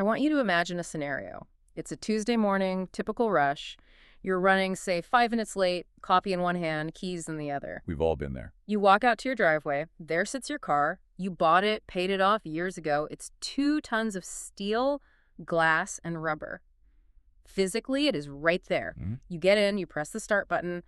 I want you to imagine a scenario. It's a Tuesday morning, typical rush. You're running, say, 5 minutes late, coffee in one hand, keys in the other. We've all been there. You walk out to your driveway. There sits your car. You bought it, paid it off years ago. It's 2 tons of steel, glass, and rubber. Physically, it is right there. You get in, you press the start button,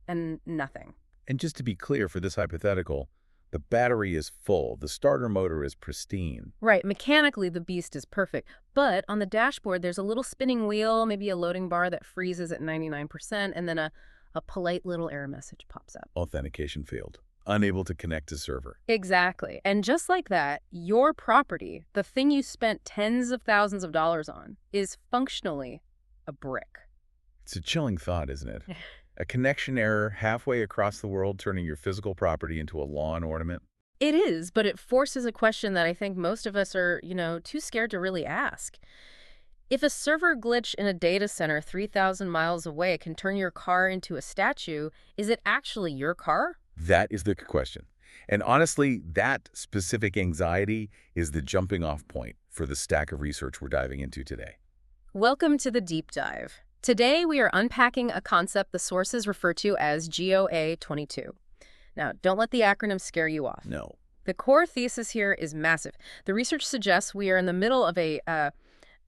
and nothing. And just to be clear for this hypothetical, the battery is full. The starter motor is pristine. Right, mechanically the beast is perfect, but on the dashboard there's a little spinning wheel, maybe a loading bar that freezes at 99%, and then a polite little error message pops up. Authentication failed. Unable to connect to server. Exactly, and just like that, your property, the thing you spent tens of thousands of dollars on, is functionally a brick. It's a chilling thought, isn't it? A connection error halfway across the world turning your physical property into a lawn ornament. It is, but it forces a question that I think most of us are, too scared to really ask. If a server glitch in a data center 3,000 miles away can turn your car into a statue, is it actually your car? That is the question. And honestly, that specific anxiety is the jumping off point for the stack of research we're diving into today. Welcome to the deep dive. Today, we are unpacking a concept the sources refer to as GOA-22. Now, don't let the acronym scare you off. No. The core thesis here is massive. The research suggests we are in the middle of a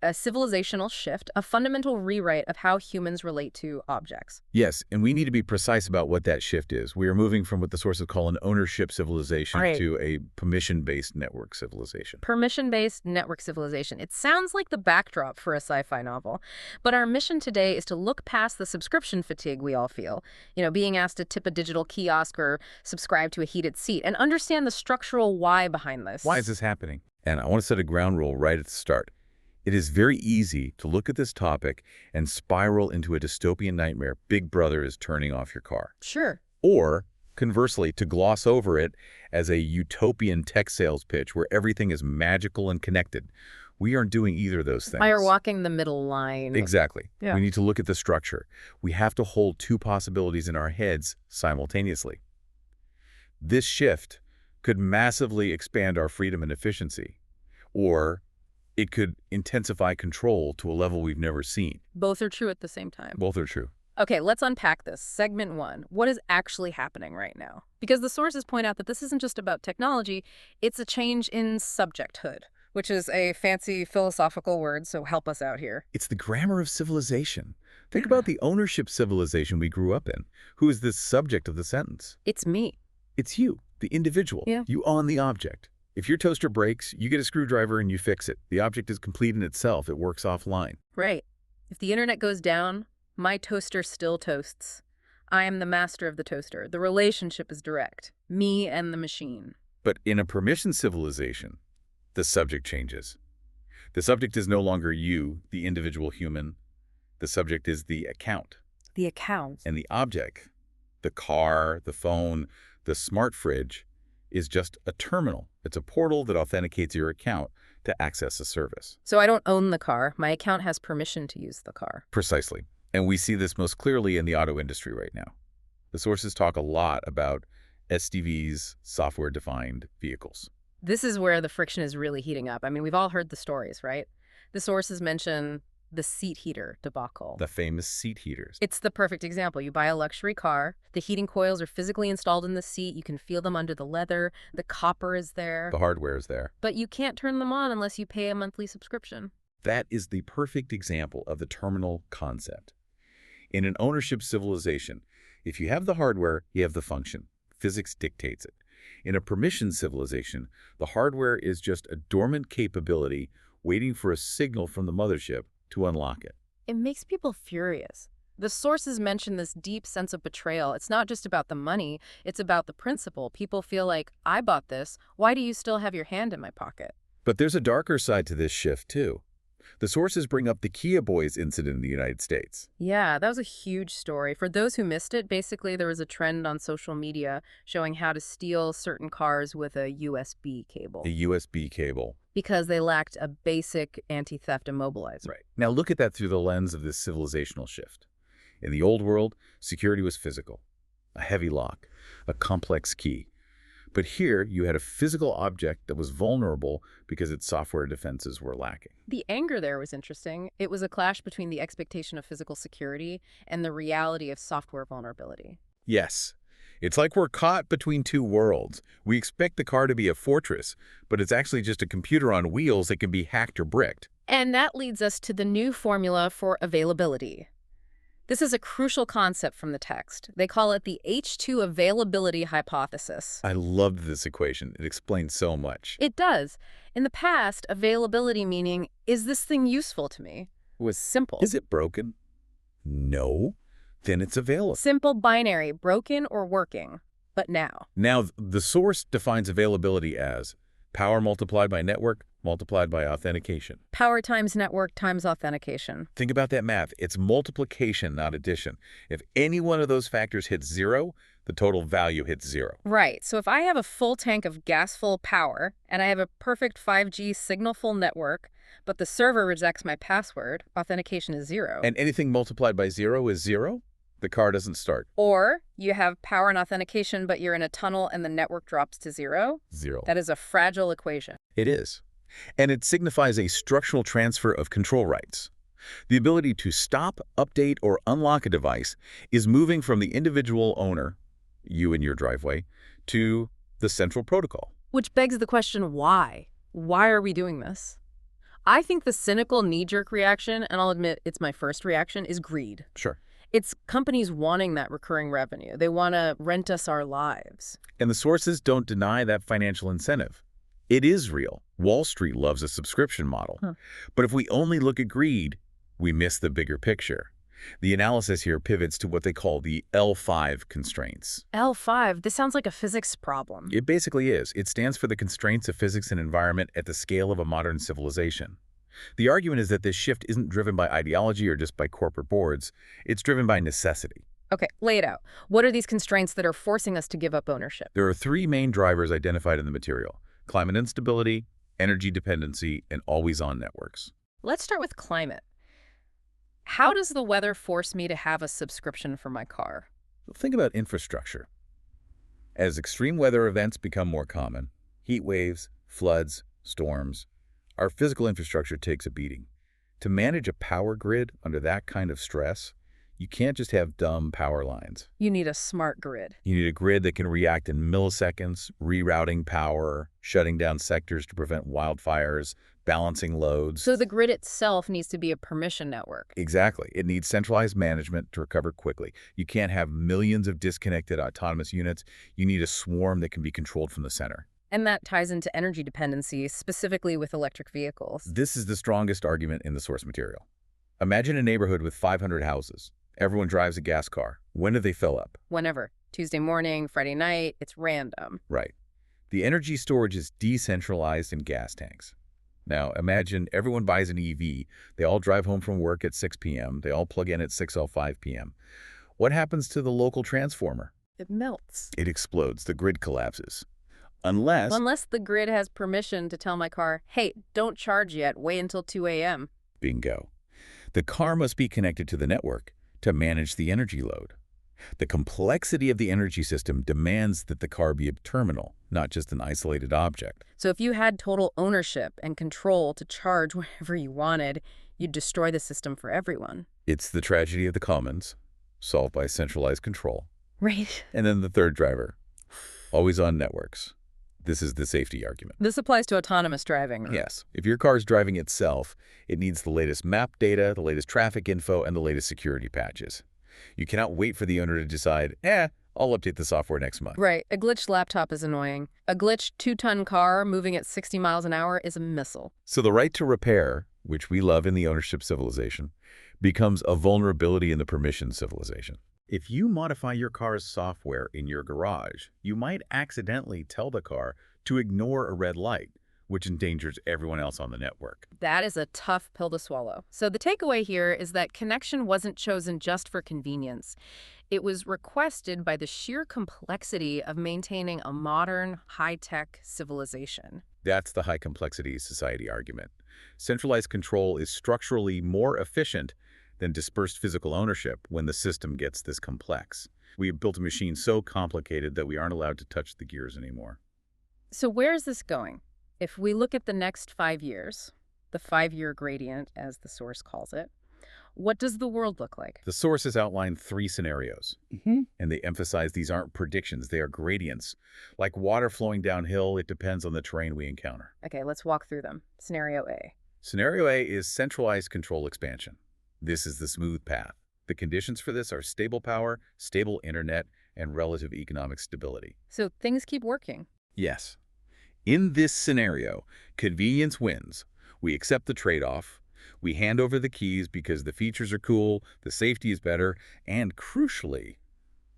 civilizational shift, a fundamental rewrite of how humans relate to objects. Yes, and we need to be precise about what that shift is. We are moving from what the sources call an ownership civilization to a permission-based network civilization. Permission-based network civilization. It sounds like the backdrop for a sci-fi novel. But our mission today is to look past the subscription fatigue we all feel, being asked to tip a digital kiosk or subscribe to a heated seat, and understand the structural why behind this. Why is this happening? And I want to set a ground rule right at the start. It is very easy to look at this topic and spiral into a dystopian nightmare. Big Brother is turning off your car. Sure. Or, conversely, to gloss over it as a utopian tech sales pitch where everything is magical and connected. We aren't doing either of those things. We are walking the middle line. Exactly. Yeah. We need to look at the structure. We have to hold 2 possibilities in our heads simultaneously. This shift could massively expand our freedom and efficiency, or it could intensify control to a level we've never seen. Both are true at the same time. Both are true. Okay, let's unpack this. Segment 1. What is actually happening right now? Because the sources point out that this isn't just about technology, it's a change in subjecthood, which is a fancy philosophical word, so help us out here. It's the grammar of civilization. Think about the ownership civilization we grew up in. Who is the subject of the sentence? It's me. It's you, the individual. Yeah. You own the object. If your toaster breaks, you get a screwdriver and you fix it. The object is complete in itself. It works offline. Right. If the internet goes down, my toaster still toasts. I am the master of the toaster. The relationship is direct. Me and the machine. But in a permission civilization, the subject changes. The subject is no longer you, the individual human. The subject is the account. The account. And the object, the car, the phone, the smart fridge, is just a terminal. It's a portal that authenticates your account to access a service. So I don't own the car. My account has permission to use the car. Precisely. And we see this most clearly in the auto industry right now. The sources talk a lot about SDVs, software-defined vehicles. This is where the friction is really heating up. I mean, we've all heard the stories, right? The sources mention the seat heater debacle. The famous seat heaters. It's the perfect example. You buy a luxury car. The heating coils are physically installed in the seat. You can feel them under the leather. The copper is there. The hardware is there. But you can't turn them on unless you pay a monthly subscription. That is the perfect example of the terminal concept. In an ownership civilization, if you have the hardware, you have the function. Physics dictates it. In a permission civilization, the hardware is just a dormant capability waiting for a signal from the mothership to unlock it. It makes people furious. The sources mention this deep sense of betrayal. It's not just about the money, it's about the principle. People feel like, I bought this, why do you still have your hand in my pocket? But there's a darker side to this shift, too. The sources bring up the Kia Boys incident in the United States. Yeah, that was a huge story. For those who missed it, basically there was a trend on social media showing how to steal certain cars with a USB cable. A USB cable. Because they lacked a basic anti-theft immobilizer. Right. Now look at that through the lens of this civilizational shift. In the old world, security was physical. A heavy lock, a complex key. But here, you had a physical object that was vulnerable because its software defenses were lacking. The anger there was interesting. It was a clash between the expectation of physical security and the reality of software vulnerability. Yes. It's like we're caught between two worlds. We expect the car to be a fortress, but it's actually just a computer on wheels that can be hacked or bricked. And that leads us to the new formula for availability. This is a crucial concept from the text. They call it the H2 availability hypothesis. I loved this equation. It explains so much. It does. In the past, availability meaning, is this thing useful to me, was simple. Is it broken? No. Then it's available. Simple binary, broken or working. But now, The source defines availability as power multiplied by network multiplied by authentication. power times network times authentication. Think about that math. It's multiplication, not addition. If any one of those factors hits 0, the total value hits 0. Right. So if I have a full tank of gas-full power and I have a perfect 5G signal-full network, but the server rejects my password, authentication is 0. And anything multiplied by 0 is 0? The car doesn't start. Or you have power and authentication, but you're in a tunnel and the network drops to 0. 0. That is a fragile equation. It is. And it signifies a structural transfer of control rights. The ability to stop, update, or unlock a device is moving from the individual owner, you in your driveway, to the central protocol. Which begs the question, why? Why are we doing this? I think the cynical knee-jerk reaction, and I'll admit it's my first reaction, is greed. Sure. It's companies wanting that recurring revenue. They want to rent us our lives. And the sources don't deny that financial incentive. It is real. Wall Street loves a subscription model. But if we only look at greed, we miss the bigger picture. The analysis here pivots to what they call the L5 constraints. L5, this sounds like a physics problem. It basically is. It stands for the constraints of physics and environment at the scale of a modern civilization. The argument is that this shift isn't driven by ideology or just by corporate boards. It's driven by necessity. Okay, lay it out. What are these constraints that are forcing us to give up ownership? There are 3 main drivers identified in the material: climate instability, energy dependency, and always-on networks. Let's start with climate. How does the weather force me to have a subscription for my car? Think about infrastructure. As extreme weather events become more common, heat waves, floods, storms, our physical infrastructure takes a beating. To manage a power grid under that kind of stress, you can't just have dumb power lines. You need a smart grid. You need a grid that can react in milliseconds, rerouting power, shutting down sectors to prevent wildfires, balancing loads. So the grid itself needs to be a permission network. Exactly. It needs centralized management to recover quickly. You can't have millions of disconnected autonomous units. You need a swarm that can be controlled from the center. And that ties into energy dependency, specifically with electric vehicles. This is the strongest argument in the source material. Imagine a neighborhood with 500 houses. Everyone drives a gas car. When do they fill up? Whenever. Tuesday morning, Friday night, it's random. Right. The energy storage is decentralized in gas tanks. Now, imagine everyone buys an EV. They all drive home from work at 6 p.m. They all plug in at 6:05 p.m. What happens to the local transformer? It melts. It explodes. The grid collapses. Unless the grid has permission to tell my car, hey, don't charge yet, wait until 2 a.m. Bingo. The car must be connected to the network to manage the energy load. The complexity of the energy system demands that the car be a terminal, not just an isolated object. So if you had total ownership and control to charge whenever you wanted, you'd destroy the system for everyone. It's the tragedy of the commons, solved by centralized control. Right. And then the third driver, always-on networks. This is the safety argument. This applies to autonomous driving. Yes. If your car is driving itself, it needs the latest map data, the latest traffic info, and the latest security patches. You cannot wait for the owner to decide, I'll update the software next month. Right. A glitched laptop is annoying. A glitched 2-ton car moving at 60 miles an hour is a missile. So the right to repair, which we love in the ownership civilization, becomes a vulnerability in the permission civilization. If you modify your car's software in your garage, you might accidentally tell the car to ignore a red light, which endangers everyone else on the network. That is a tough pill to swallow. So the takeaway here is that connection wasn't chosen just for convenience. It was requested by the sheer complexity of maintaining a modern, high-tech civilization. That's the high-complexity society argument. Centralized control is structurally more efficient, than dispersed physical ownership when the system gets this complex. We have built a machine so complicated that we aren't allowed to touch the gears anymore. So where is this going? If we look at the next 5 years, the 5-year gradient, as the source calls it, what does the world look like? The source has outlined 3 scenarios, and they emphasize these aren't predictions, they are gradients. Like water flowing downhill, it depends on the terrain we encounter. Okay, let's walk through them. Scenario A. Scenario A is centralized control expansion. This is the smooth path. The conditions for this are stable power, stable internet, and relative economic stability. So things keep working. Yes. In this scenario, convenience wins. We accept the trade-off. We hand over the keys because the features are cool, the safety is better, and crucially,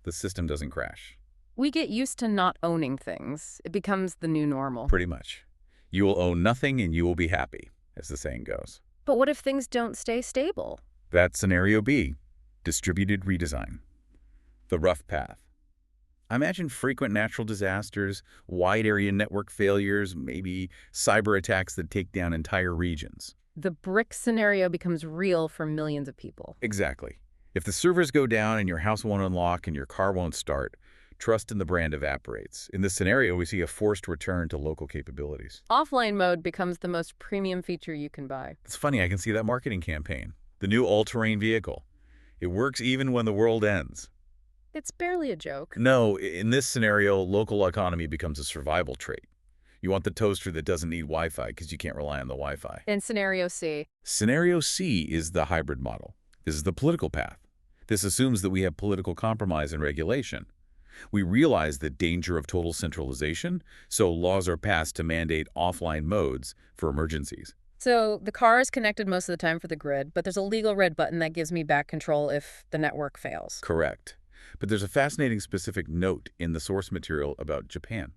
the system doesn't crash. We get used to not owning things. It becomes the new normal. Pretty much. You will own nothing and you will be happy, as the saying goes. But what if things don't stay stable? That's scenario B, distributed redesign. The rough path. Imagine frequent natural disasters, wide area network failures, maybe cyber attacks that take down entire regions. The brick scenario becomes real for millions of people. Exactly. If the servers go down and your house won't unlock and your car won't start, trust in the brand evaporates. In this scenario, we see a forced return to local capabilities. Offline mode becomes the most premium feature you can buy. It's funny, I can see that marketing campaign. The new all-terrain vehicle. It works even when the world ends. It's barely a joke. No, in this scenario, local economy becomes a survival trait. You want the toaster that doesn't need Wi-Fi because you can't rely on the Wi-Fi. In scenario C. Scenario C is the hybrid model. This is the political path. This assumes that we have political compromise and regulation. We realize the danger of total centralization, so laws are passed to mandate offline modes for emergencies. So the car is connected most of the time for the grid, but there's a legal red button that gives me back control if the network fails. Correct. But there's a fascinating specific note in the source material about Japan.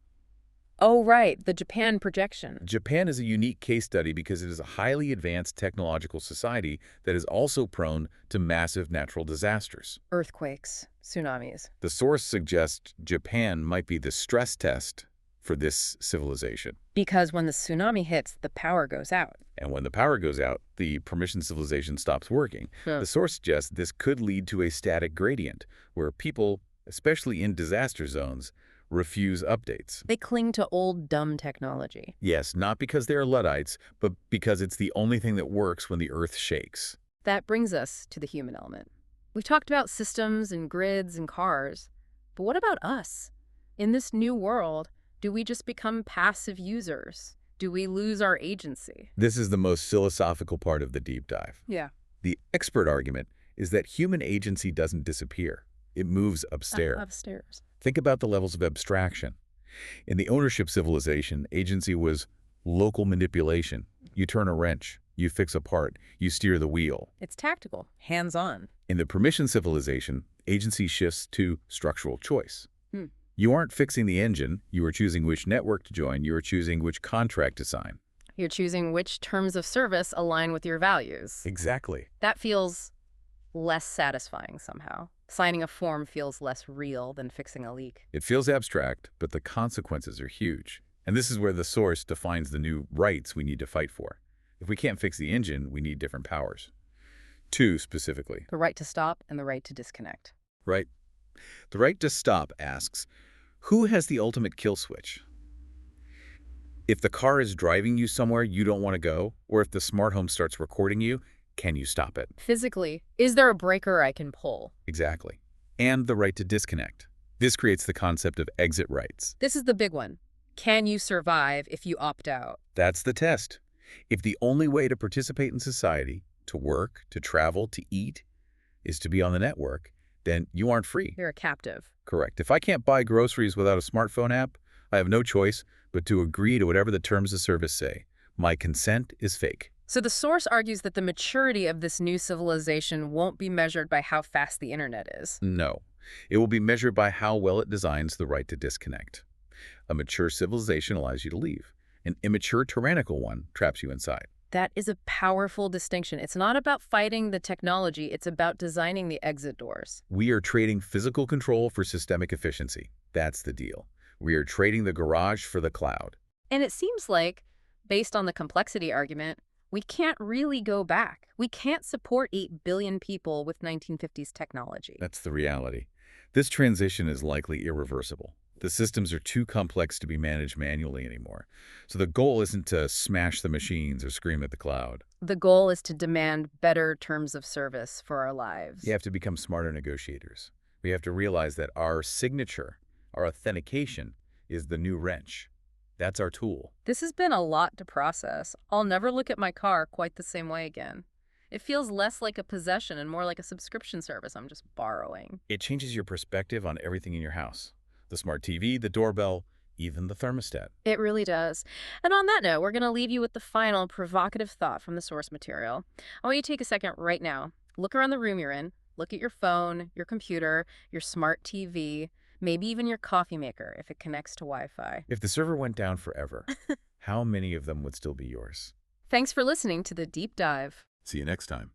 Oh, right, the Japan projection. Japan is a unique case study because it is a highly advanced technological society that is also prone to massive natural disasters. Earthquakes, tsunamis. The source suggests Japan might be the stress test for this civilization. Because when the tsunami hits, the power goes out. And when the power goes out, the permission civilization stops working. The source suggests this could lead to a static gradient, where people, especially in disaster zones, refuse updates. They cling to old, dumb technology. Yes, not because they're Luddites, but because it's the only thing that works when the Earth shakes. That brings us to the human element. We've talked about systems and grids and cars, but what about us? In this new world, do we just become passive users? Do we lose our agency? This is the most philosophical part of the deep dive. Yeah. The expert argument is that human agency doesn't disappear. It moves upstairs. Upstairs. Think about the levels of abstraction. In the ownership civilization, agency was local manipulation. You turn a wrench, you fix a part, you steer the wheel. It's tactical, hands-on. In the permission civilization, agency shifts to structural choice. You aren't fixing the engine, you are choosing which network to join, you are choosing which contract to sign. You're choosing which terms of service align with your values. Exactly. That feels less satisfying somehow. Signing a form feels less real than fixing a leak. It feels abstract, but the consequences are huge. And this is where the source defines the new rights we need to fight for. If we can't fix the engine, we need different powers. 2 specifically. The right to stop and the right to disconnect. Right. The right to stop asks, who has the ultimate kill switch? If the car is driving you somewhere you don't want to go, or if the smart home starts recording you, can you stop it? Physically, is there a breaker I can pull? Exactly. And the right to disconnect. This creates the concept of exit rights. This is the big one. Can you survive if you opt out? That's the test. If the only way to participate in society, to work, to travel, to eat, is to be on the network, then you aren't free. You're a captive. Correct. If I can't buy groceries without a smartphone app, I have no choice but to agree to whatever the terms of service say. My consent is fake. So the source argues that the maturity of this new civilization won't be measured by how fast the internet is. No. It will be measured by how well it designs the right to disconnect. A mature civilization allows you to leave. An immature, tyrannical one traps you inside. That is a powerful distinction. It's not about fighting the technology, it's about designing the exit doors. We are trading physical control for systemic efficiency. That's the deal. We are trading the garage for the cloud. And it seems like, based on the complexity argument, We can't really go back. We can't support 8 billion people with 1950s technology. That's the reality. This transition is likely irreversible. The systems are too complex to be managed manually anymore. So the goal isn't to smash the machines or scream at the cloud. The goal is to demand better terms of service for our lives. You have to become smarter negotiators. We have to realize that our signature, our authentication, is the new wrench. That's our tool. This has been a lot to process. I'll never look at my car quite the same way again. It feels less like a possession and more like a subscription service I'm just borrowing. It changes your perspective on everything in your house. The smart TV, the doorbell, even the thermostat. It really does. And on that note, we're going to leave you with the final provocative thought from the source material. I want you to take a second right now. Look around the room you're in. Look at your phone, your computer, your smart TV, maybe even your coffee maker if it connects to Wi-Fi. If the server went down forever, how many of them would still be yours? Thanks for listening to The Deep Dive. See you next time.